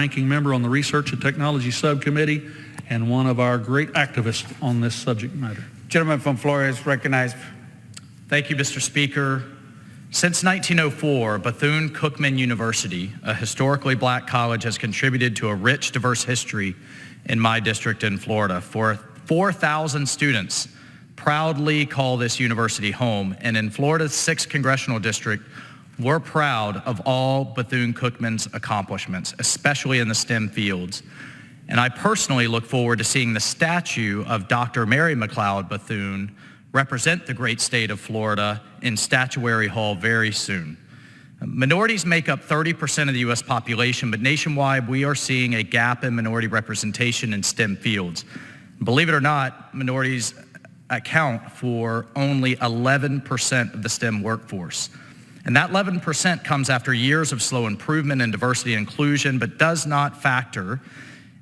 ranking member on the Research and Technology Subcommittee and one of our great activists on this subject matter. Gentleman from Florida is recognized. Thank you, Mr. Speaker. Since 1904, Bethune-Cookman University, a historically black college, has contributed to a rich, diverse history in my district in Florida. For 4,000 students proudly call this university home, and in Florida's 6th congressional district, we're proud of all Bethune-Cookman's accomplishments, especially in the STEM fields. And I personally look forward to seeing the statue of Dr. Mary McLeod Bethune represent the great state of Florida in Statuary Hall very soon. Minorities make up 30% of the U.S. population, but nationwide we are seeing a gap in minority representation in STEM fields. Believe it or not, minorities account for only 11% of the STEM workforce. And that 11% comes after years of slow improvement in diversity and inclusion, but does not factor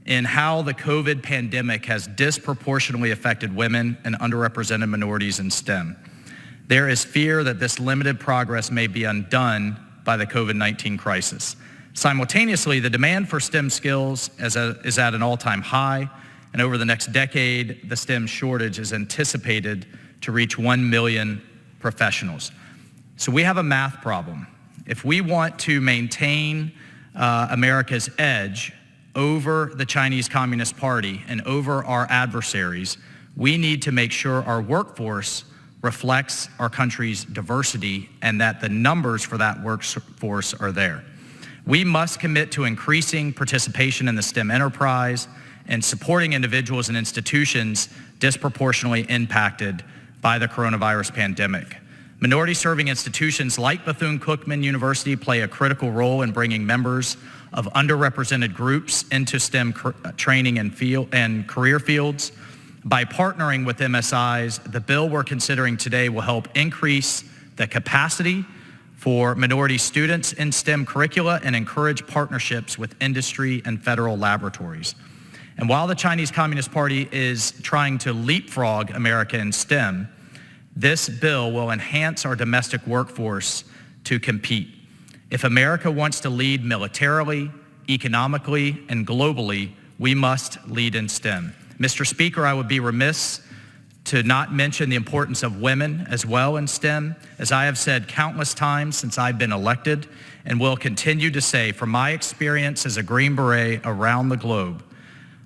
in how the COVID pandemic has disproportionately affected women and underrepresented minorities in STEM. There is fear that this limited progress may be undone by the COVID-19 crisis. Simultaneously, the demand for STEM skills is at an all-time high, and over the next decade, the STEM shortage is anticipated to reach 1 million professionals. So we have a math problem. If we want to maintain America's edge over the Chinese Communist Party and over our adversaries, we need to make sure our workforce reflects our country's diversity and that the numbers for that workforce are there. We must commit to increasing participation in the STEM enterprise and supporting individuals and institutions disproportionately impacted by the coronavirus pandemic. Minority-serving institutions like Bethune-Cookman University play a critical role in bringing members of underrepresented groups into STEM training and career fields. By partnering with MSIs, the bill we're considering today will help increase the capacity for minority students in STEM curricula and encourage partnerships with industry and federal laboratories. And while the Chinese Communist Party is trying to leapfrog America in STEM, this bill will enhance our domestic workforce to compete. If America wants to lead militarily, economically, and globally, we must lead in STEM. Mr. Speaker, I would be remiss to not mention the importance of women as well in STEM. As I have said countless times since I've been elected, and will continue to say from my experience as a Green Beret around the globe,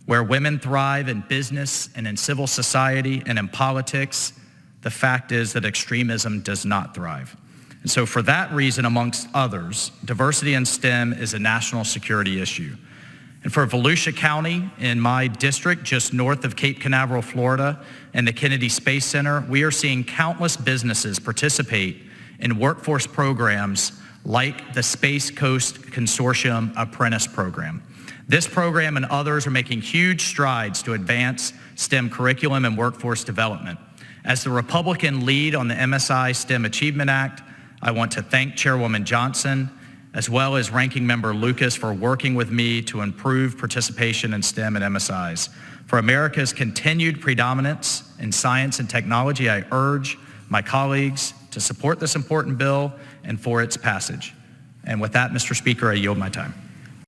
where women thrive in business and in civil society and in politics, the fact is that extremism does not thrive. And so for that reason, amongst others, diversity in STEM is a national security issue. And for Volusia County, in my district, just north of Cape Canaveral, Florida, and the Kennedy Space Center, we are seeing countless businesses participate in workforce programs like the Space Coast Consortium Apprentice Program. This program and others are making huge strides to advance STEM curriculum and workforce development. As the Republican lead on the MSI STEM Achievement Act, I want to thank Chairwoman Johnson, as well as Ranking Member Lucas, for working with me to improve participation in STEM and MSIs. For America's continued predominance in science and technology, I urge my colleagues to support this important bill and for its passage. And with that, Mr. Speaker, I yield my time.